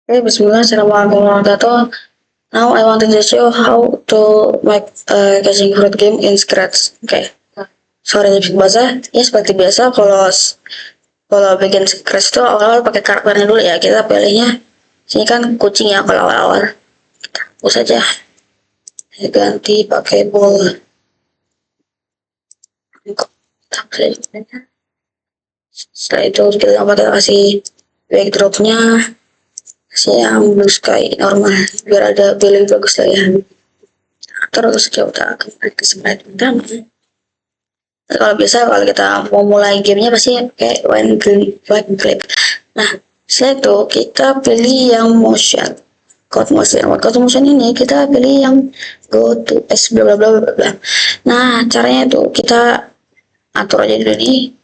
Hey, bismillah, assalamualaikum warahmatullahi wabarakatuh. Now I want to show how to make catching fruit game in Scratch. Oke, sorry lebih bahasa. Ya seperti biasa kalau bikin Scratch itu awal-awal pakai karakternya dulu ya. Kita pilihnya sini kan kucing ya kalau awal-awal. Kita hapus aja. Ganti pakai ball. Setelah itu kita kasih backdropnya yang blue sky normal biar ada value bagus lah ya. Terus coba kembali ke sprite pertama. Kalau biasa kalau kita mau mulai gamenya pasti kayak when green flag click. Nah setelah itu kita pilih yang motion, code motion ini kita pilih yang go to s bla bla bla bla bla. Nah caranya itu kita atur aja dulu nih,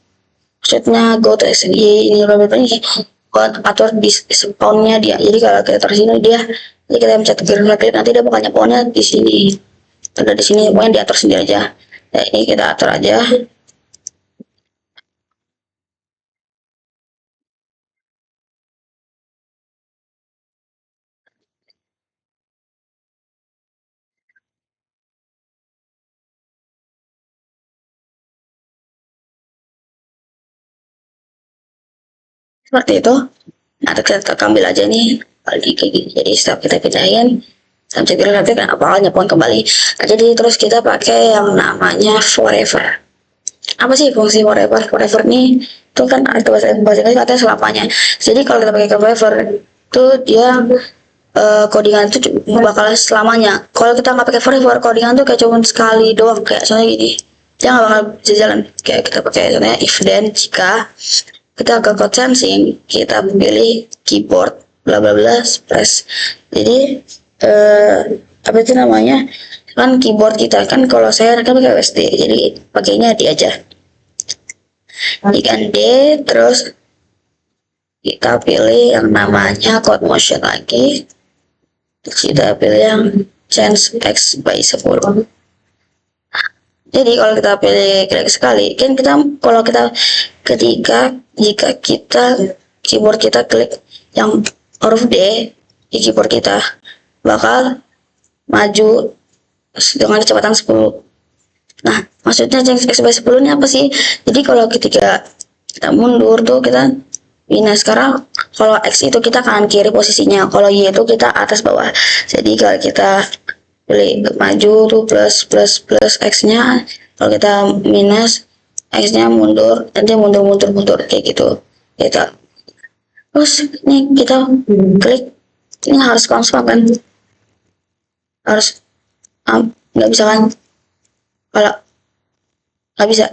maksudnya go to s ini bla bla bla ini buat atur di spawnnya dia. Jadi kalau kita taruh sini dia, jadi kita mencet green flag click, nanti dia bakal nyapainnya di sini. Ada di sini pokoknya diatur sendiri aja. Nah, ini kita atur aja. Seperti itu. Nah, kita ambil aja nih lagi kayak gini. Jadi setiap kita pindahin sampai kita nanti kan awalnya pun kembali. Nah, jadi terus kita pakai yang namanya forever. Apa sih fungsi forever? Forever nih itu kan arti bahasa Inggris katanya selamanya. Jadi kalau kita pakai forever itu dia codingan itu bakal selamanya. Kalau kita nggak pakai forever, codingan tuh kayak cuma sekali doang, kayak contohnya gini. Dia nggak bakal bisa jalan. Kayak kita pakai contohnya if then jika kita ke code sensing, kita pilih keyboard bla bla bla space. Jadi apa itu namanya, kan keyboard kita kan kalau saya kan pakai USD, jadi pakainya D aja. Ikan D, terus kita pilih yang namanya code motion lagi, terus kita pilih yang change x by 10. Jadi kalau kita pilih klik sekali, kan kita kalau kita jika kita keyboard kita klik yang huruf D di keyboard kita bakal maju dengan kecepatan 10. Nah, maksudnya change x by 10 ini apa sih? Jadi kalau ketika kita mundur tuh kita ini sekarang kalau x itu kita kanan kiri posisinya, kalau y itu kita atas bawah. Jadi kalau kita pilih maju tuh plus plus plus x-nya, kalau kita minus x-nya mundur, nanti mundur kayak gitu. Kita terus ini kita klik, ini harus konsol kan, harus nggak bisa kan, kalau nggak bisa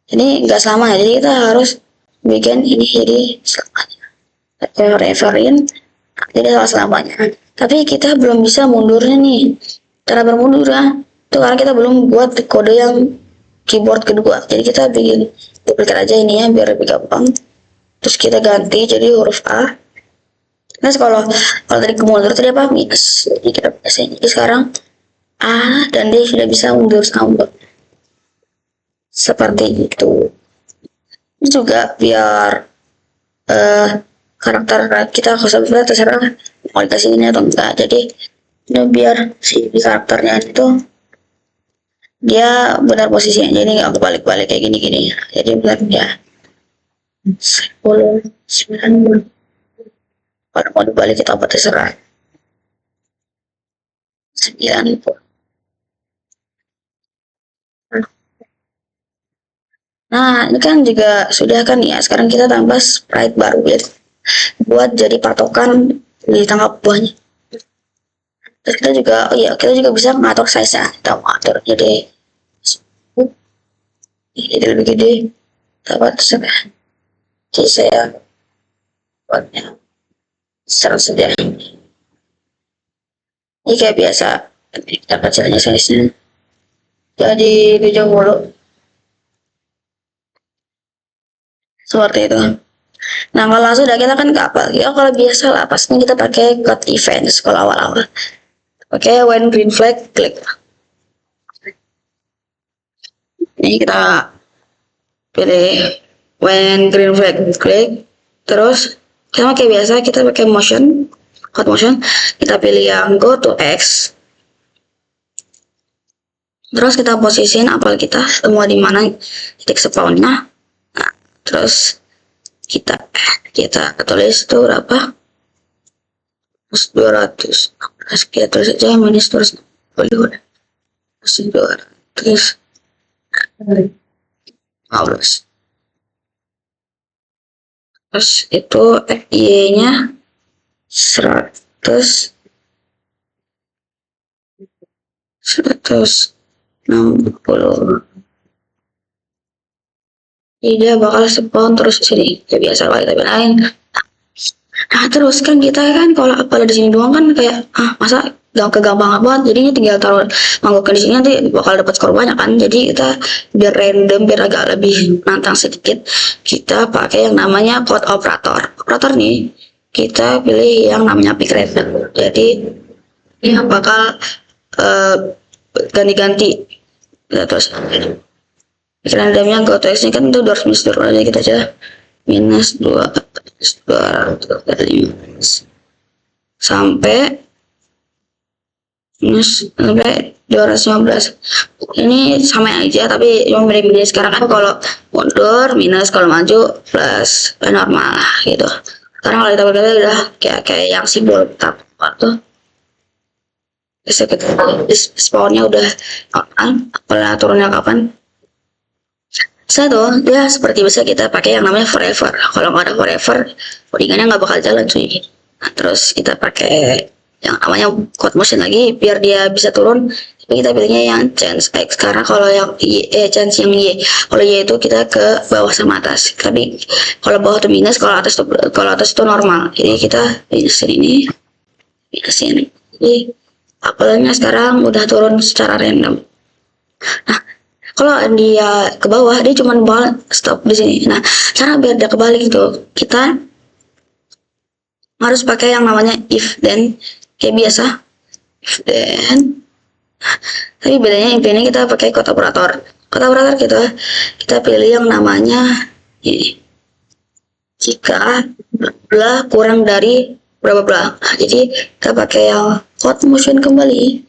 jadi nggak sama ya, jadi kita harus bikin ini jadi referin jadi selamanya. Tapi kita belum bisa mundurnya nih, cara bermundur ya itu karena kita belum buat kode yang keyboard kedua. Jadi kita bikin duplikat aja ini ya biar lebih gampang, terus kita ganti jadi huruf A. Nah kalau tadi kemundur tadi apa minus, jadi kita biasain jadi sekarang A dan D sudah bisa mundur sampai seperti itu. Juga biar karakter kita sebenarnya terserah mau dikasih ini atau enggak. Jadi biar si karakternya itu dia benar posisinya, jadi nggak kebalik-balik kayak gini-gini. Jadi benar ya 10 90, kalau mau dibalik kita apa terserah 90. Nah, ini kan juga sudah kan ya. Sekarang kita tambah sprite baru ya, buat jadi patokan di tangkap buahnya. Terus kita juga, oh iya, kita juga bisa ngatur size-nya. Kita mau atur jadi lebih gede. Dapat terserah. Jadi saya buatnya serang saja. Ini kayak biasa. Kita kecilnya size-nya. Jadi 70. Seperti itu. Nah kalau sudah kita kan kapal. Ya kalau biasa lah, pastinya kita pakai code events kalau awal-awal. Oke, when green flag, klik. Ini kita pilih when green flag, klik. Terus sama kayak biasa kita pakai motion. code motion, kita pilih yang go to X. Terus kita posisiin apel kita semua di mana titik spawnnya. Nah, terus kita tulis itu berapa? 200. Kita tulis aja minus 200. 215. Terus itu Y-nya 160. Jadi dia bakal spawn terus di sini. Ya biasa lah kita lain. Nah terus kan kita kan kalau di sini doang kan kayak masa kegampang banget, jadinya tinggal taruh mangkok di sini nanti bakal dapat skor banyak kan. Jadi kita biar random, biar agak lebih nantang sedikit, kita pakai yang namanya code operator. Operator nih kita pilih yang namanya pick random. Jadi ini bakal ganti-ganti. Terus pick randomnya go to X ini kan itu 200 aja, kita aja minus 200 sampai minus sampai 215. Ini sama aja tapi yang beda-beda. Sekarang kan kalau mundur minus, kalau maju plus, normal lah gitu. Sekarang kalau kita berkata udah kayak yang simbol tab tuh spawnnya udah normal, turunnya kapan. Tuh dia seperti bisa kita pakai yang namanya forever. Kalau nggak ada forever, codingannya nggak bakal jalan cuy. Nah, terus kita pakai yang namanya code motion lagi biar dia bisa turun. Tapi kita pilihnya yang change X karena kalau yang change yang Y. Kalau Y itu kita ke bawah sama atas. Tapi kalau bawah itu minus, kalau atas itu normal. Jadi kita minusin ini, minusin. Jadi apelnya sekarang udah turun secara random. Nah, kalau dia ke bawah dia cuma bakal stop di sini. Nah, cara biar dia kebalik itu kita harus pakai yang namanya if then kayak biasa. If then, tapi bedanya ini kita pakai code operator. Code operator kita pilih yang namanya ini. Jika bla kurang dari berapa bla. Nah, jadi kita pakai yang code motion kembali.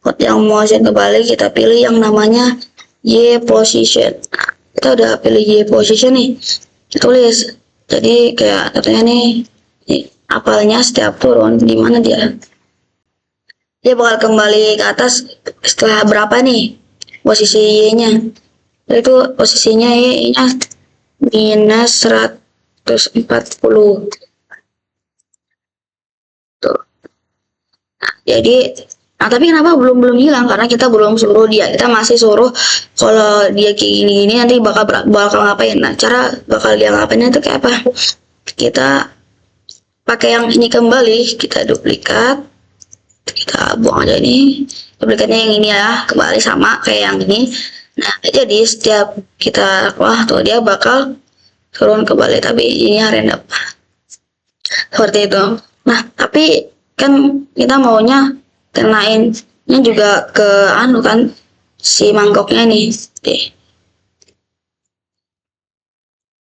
Code yang motion kembali kita pilih yang namanya Y position. Nah, kita udah pilih Y position nih, tulis. Jadi kayak katanya nih apalnya setiap turun di mana dia bakal kembali ke atas setelah berapa nih posisi Y-nya. Itu posisinya Y-nya minus 140 tuh. Nah, jadi tapi kenapa belum hilang? Karena kita belum suruh dia. Kita masih suruh kalau dia kayak gini nanti bakal ngapain. Nah, cara bakal dia ngapain itu kayak apa? Kita pakai yang ini kembali, kita duplikat. Kita buang aja ini. Duplikatnya yang ini ya, kembali sama kayak yang ini. Nah, jadi setiap kita tuh dia bakal turun kembali, tapi ini random. Seperti itu. Nah, tapi kan kita maunya kenainnya juga ke kan si mangkoknya nih deh.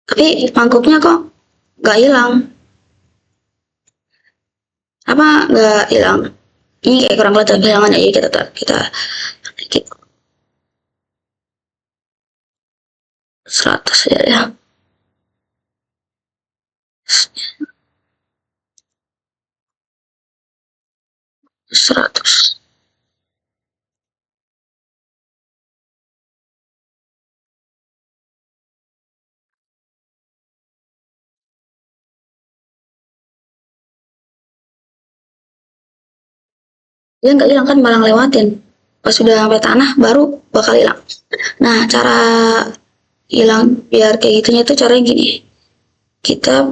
Tapi mangkoknya kok nggak hilang. Apa nggak hilang? Ini kayak kurang kelihatan kehilangan ya, kita 100 aja ya. 100. Dia nggak hilang kan, malah lewatin. Pas sudah sampai tanah baru bakal hilang. Nah, cara hilang biar kayak gitunya itu caranya gini. Kita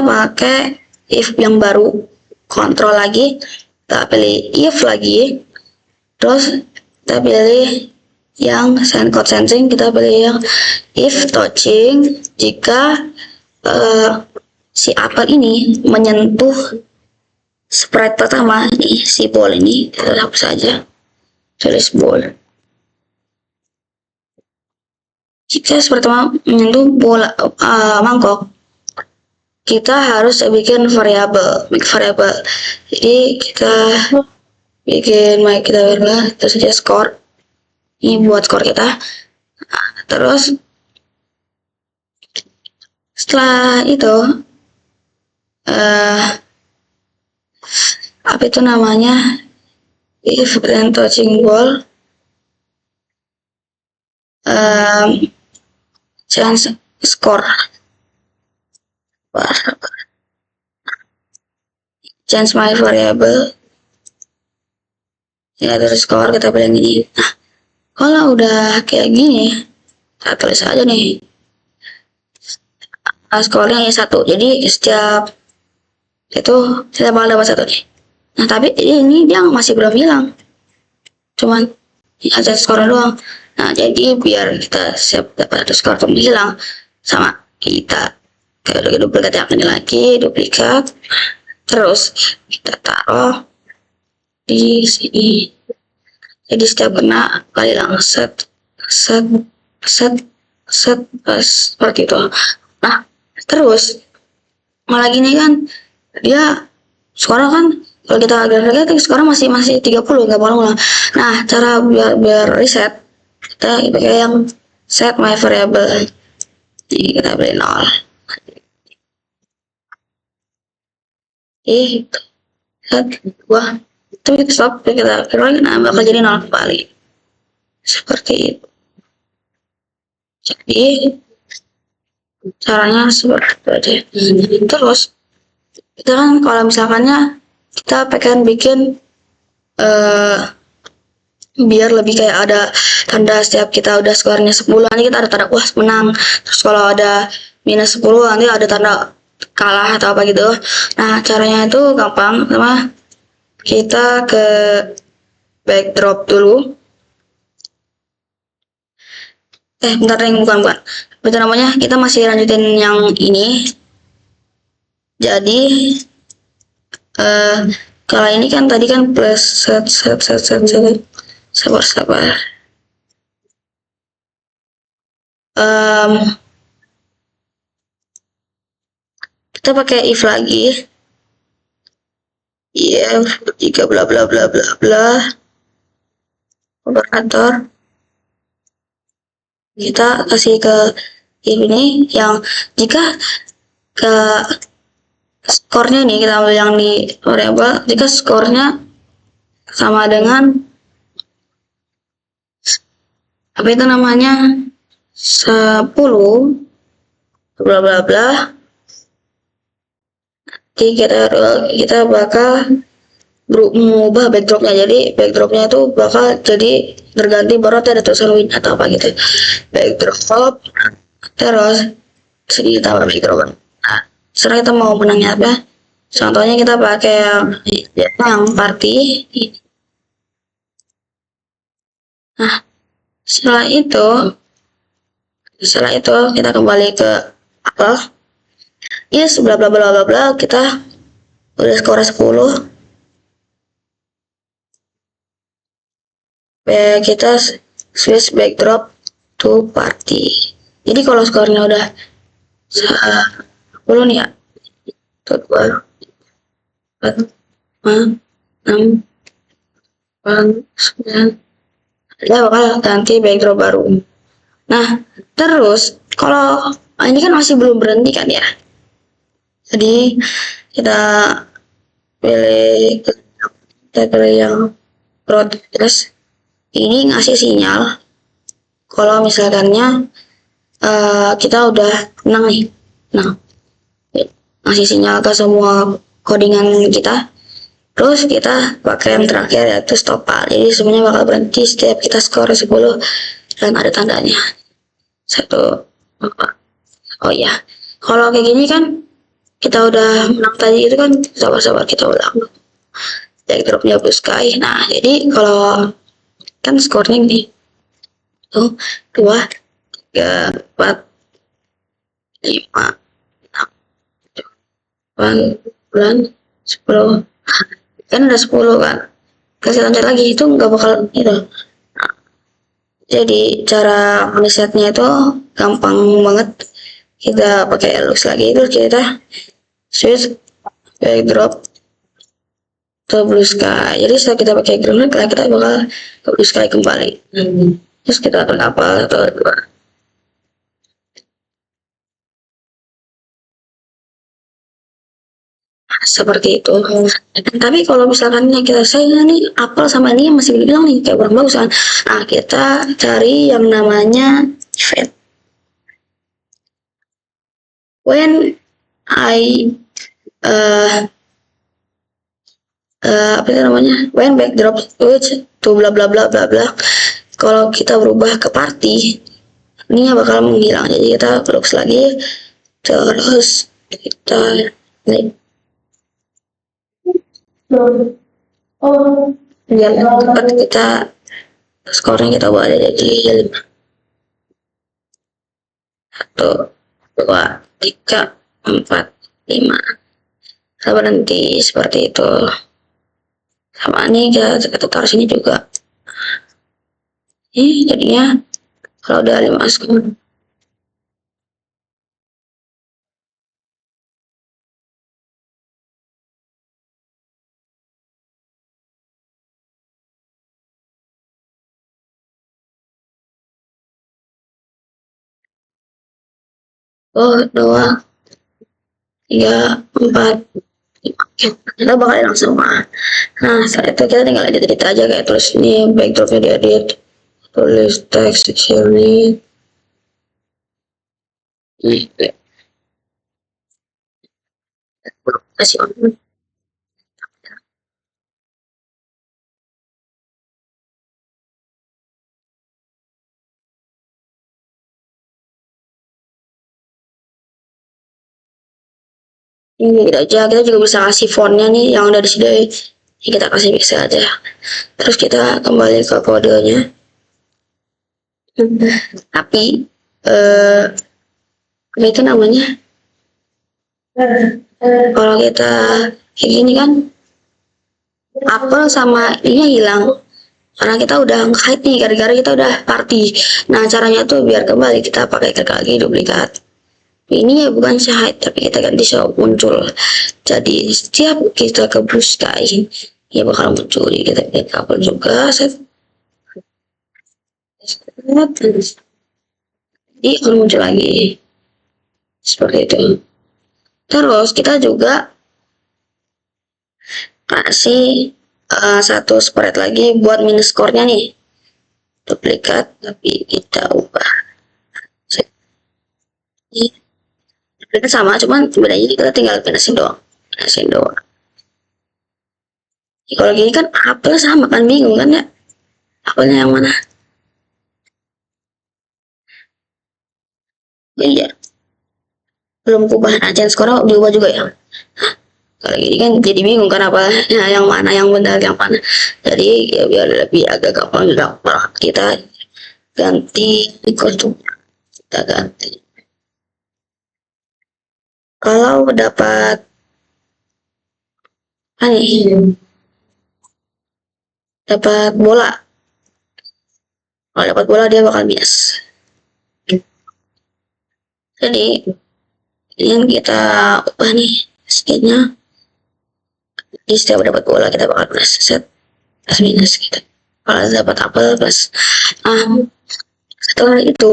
pakai if yang baru, kontrol lagi, kita pilih if lagi, terus kita pilih yang send code sensing, kita pilih yang if touching jika si apel ini menyentuh sprite pertama nih, si ball ini, kita hapus saja, tulis ball. Jika sprite pertama menyentuh bola mangkok, kita harus bikin variabel, make variabel. Jadi kita bikin make kita variabel, terus aja skor. Ini buat skor kita. Nah, terus setelah itu apa itu namanya, if brand touching ball change score, change my variable ya, terus skor kita pilih ini. Nah, kalau udah kayak gini kita tulis aja nih skornya ya 1, jadi setiap itu kita bakal dapat 1 nih. Nah, tapi ini dia masih belum bilang, cuman aja skornya doang. Nah, jadi biar kita siap dapat skor itu hilang, sama kita duplikat ini lagi, duplikat, terus kita taruh di sini. Jadi setiap kena kali lang set seperti itu. Nah, terus malah gini kan, dia skornya kan kalau kita agak sekarang masih 30, nggak mau ulang. Nah, cara biar reset kita pakai yang set my variable. Jadi kita beli 0. Set 2. Itu kita stop, kita lagi, nah bakal jadi 0 kembali. Seperti itu. Jadi caranya seperti itu aja. Terus kita kan kalau misalkannya kita pengen bikin biar lebih kayak ada tanda setiap kita udah skornya 10, nanti kita ada tanda wah menang. Terus kalau ada minus 10 nanti ada tanda kalah atau apa gitu. Nah, caranya itu gampang, sama kita ke backdrop dulu. Bentar nih, bukan bentar namanya, kita masih lanjutin yang ini. Jadi kalau ini kan tadi kan plus sabar. Kita pakai if lagi. If jika bla bla bla bla bla operator, kita kasih ke if ini yang jika ke skornya nih, kita ambil yang di variable, jika skornya sama dengan apa itu namanya 10 bla bla bla, jadi kita bakal mengubah backdropnya. Jadi backdropnya itu bakal jadi terganti baru ada tulisan win atau apa gitu, backdrop terus sini tambah backdrop. Nah, setelah kita mau benangnya apa, contohnya kita pakai yang party ini. Nah, setelah itu kita kembali ke apa, yes bla bla bla bla bla, kita udah skor 10. Kita switch backdrop to party. Jadi kalau skornya udah 10 nih ya, 1 2 4 5 6 8 9, dia bakal ganti backdrop baru. Nah, terus kalau ini kan masih belum berhenti kan ya, jadi kita pilih yang broadcast. Ini ngasih sinyal kalau misalkannya kita udah menang nih. Nah, ngasih sinyal ke semua codingan kita. Terus kita pakai yang terakhir yaitu stop all. Jadi semuanya bakal berhenti setiap kita skor 10 dan ada tandanya 1. Oh ya, kalau kayak gini kan kita udah menang tadi itu kan, sabar kita ulang. Backdropnya blue sky. Nah, jadi kalau kan skornya nih 1 2 3 4 5 6 7 8 9 10, kan ada 10 kan, kasih loncat lagi itu nggak bakal itu. Nah, jadi cara resetnya itu gampang banget, kita pakai elus lagi, itu kita switch backdrop ke blue sky. Jadi setelah kita pakai ground, kita bakal ke blue sky kembali. Terus kita akan apa atau dua. Seperti itu. Tapi kalau misalkan kita saya nih apel sama ini masih bilang nih kayak kurang bagus kan. Nah, kita cari yang namanya event. When I apa itu namanya? When backdrop switch to bla bla bla bla bla. Kalau kita berubah ke party, ini bakal menghilang. Jadi kita close lagi, terus kita nih. Biar cepat kita skornya kita buat jadi 5. 1, 2, 3, 4, 5. Kita berhenti seperti itu. Sama ini kita taruh sini juga. Ini jadinya kalau udah 5 skor. Oh, 2, 3, 4, 5. Oke, kita bakal langsung semua. Nah, setelah itu kita tinggal edit aja kayak tulis ini backdropnya diedit, tulis teks di sini. Ini kasih on. Ini aja, kita juga bisa kasih fontnya nih yang udah disediain. Ini kita kasih bisa aja. Terus kita kembali ke kodenya. Tapi apa itu namanya? Kalau kita kayak gini kan, apel sama ini hilang. Karena kita udah nge-hide nih, gara-gara kita udah party. Nah, caranya tuh biar kembali kita pakai klik lagi duplikat. Ini ya bukan hide, tapi kita ganti show muncul. Jadi setiap kita ke blue sky, ya bakal muncul. Jadi kita klik kabel juga, set. Jadi akan muncul lagi. Seperti itu. Terus kita juga kasih satu spread lagi buat minus skornya nih. Duplikat, tapi kita ubah. Ini duplikat sama, cuman bedanya kita tinggal pinasin doang. Pinasin doang. Kalau gini kan apel sama kan, bingung kan ya? Apelnya yang mana? Iya. Belum kubahan aja skornya diubah juga ya. Kalau gini kan jadi bingung kan apa ya, yang mana yang benar yang mana. Jadi ya biar lebih agak gampang kita ganti kostum, kita ganti. Kalau dapat nih, dapat bola. Kalau dapat bola dia bakal minus. Jadi yang kita ubah nih skinnya. Di setiap dapat bola kita bakal plus set plus minus gitu. Kalau dapat apel plus. Setelah itu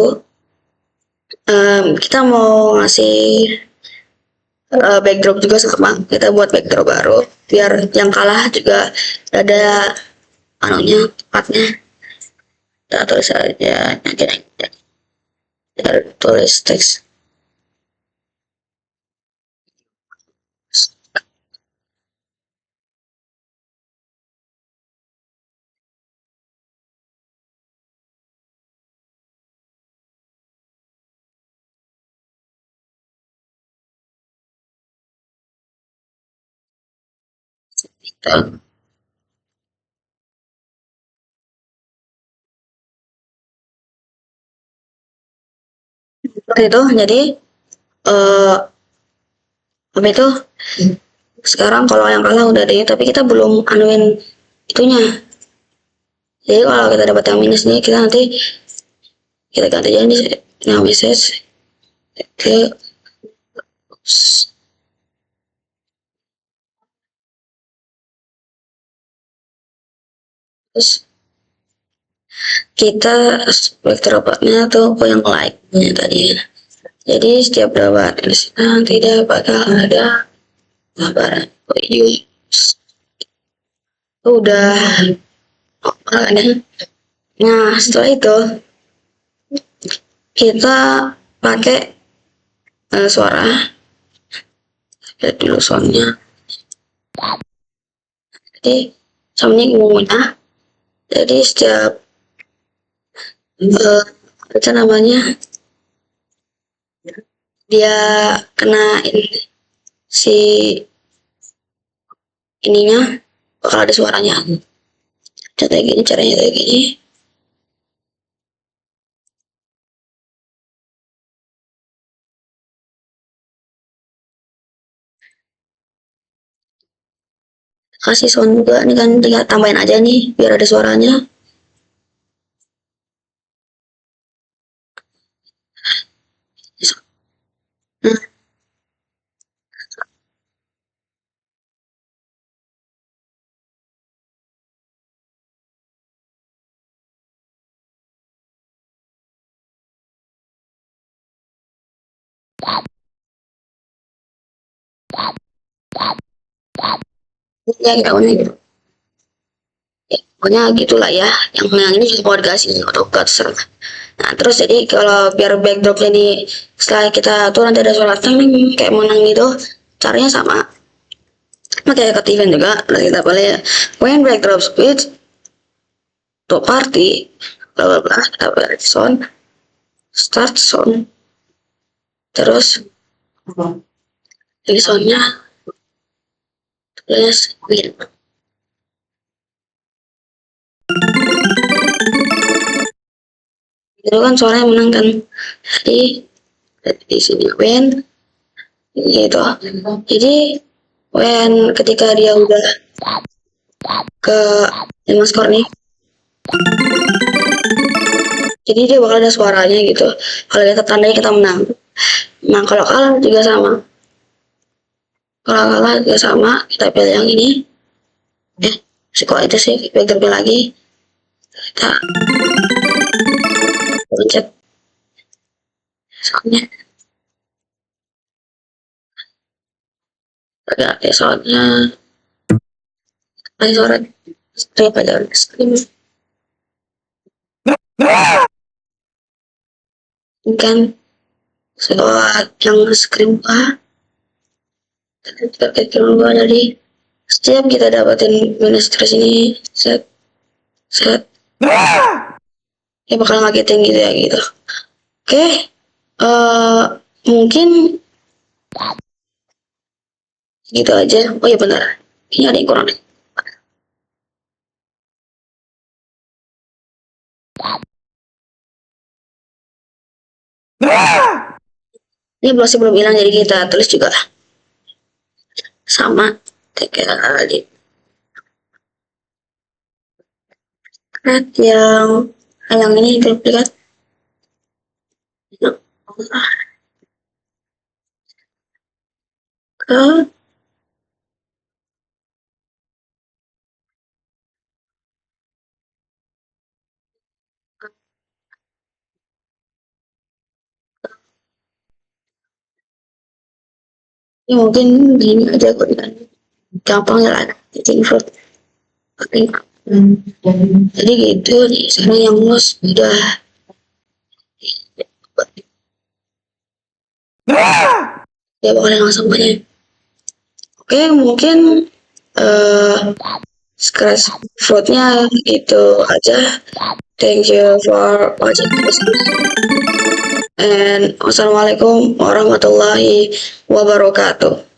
kita mau ngasih backdrop juga sama, kita buat backdrop baru biar yang kalah juga ada anunya tempatnya. Kita tulis saja kita tulis teks kita. Seperti itu. Jadi apa itu sekarang kalau yang kalah udah deh, tapi kita belum anuin itunya. Jadi kalau kita dapat yang minus nih, kita nanti kita ganti aja nih yang message ke Terus kita backdropnya tuh yang like-nya tadi. Jadi setiap dapat tidak bakal ada kabar video. Udah ada. Nah setelah itu kita pakai suara. Lihat dulu soundnya. Jadi soundnya gimana? Jadi setiap apa namanya dia kena si ininya bakal ada suaranya. Kayak gini caranya kayak gini. Kasih sound juga nih kan, tinggal tambahin aja nih biar ada suaranya. Nah, ya kita unik. Ya, pokoknya gitulah ya. Yang ini juga mau dikasih atau terserah. Nah terus jadi kalau biar backdropnya di setelah kita tuh nanti ada suara teng kayak menang gitu, caranya sama. Nah kayak ke event juga, nanti kita boleh ya. When backdrop switch to party, bla bla bla, kita balik sound, start sound, terus jadi soundnya tulis win. Itu kan suaranya menang kan. Jadi di sini win gitu. Jadi when ketika dia udah ke 5 skor nih, jadi dia bakal ada suaranya gitu. Kalau kita tandanya kita menang. Nah kalau kalah juga sama. Kalau kalah juga sama, kita pilih yang ini. Kok itu sih backdropnya lagi. Kita pencet soundnya. Agak kayak soundnya. Lagi suara strip aja scream. Kan soal yang scream pakai kedua dari setiap kita dapatin minus stress ini set ya bakal ngagetin gitu ya gitu. Oke, mungkin gitu aja. Oh iya benar, ini ada yang kurang nih. Ini masih belum hilang, jadi kita tulis juga sama kayak tadi. Yang ini duplikat. Ke ini mungkin gini aja kok kan gampang ya lah info. Jadi gitu nih sekarang yang los udah ya pokoknya langsung aja. Oke mungkin scratch fruitnya itu aja. Thank you for watching this. And wassalamualaikum warahmatullahi wabarakatuh.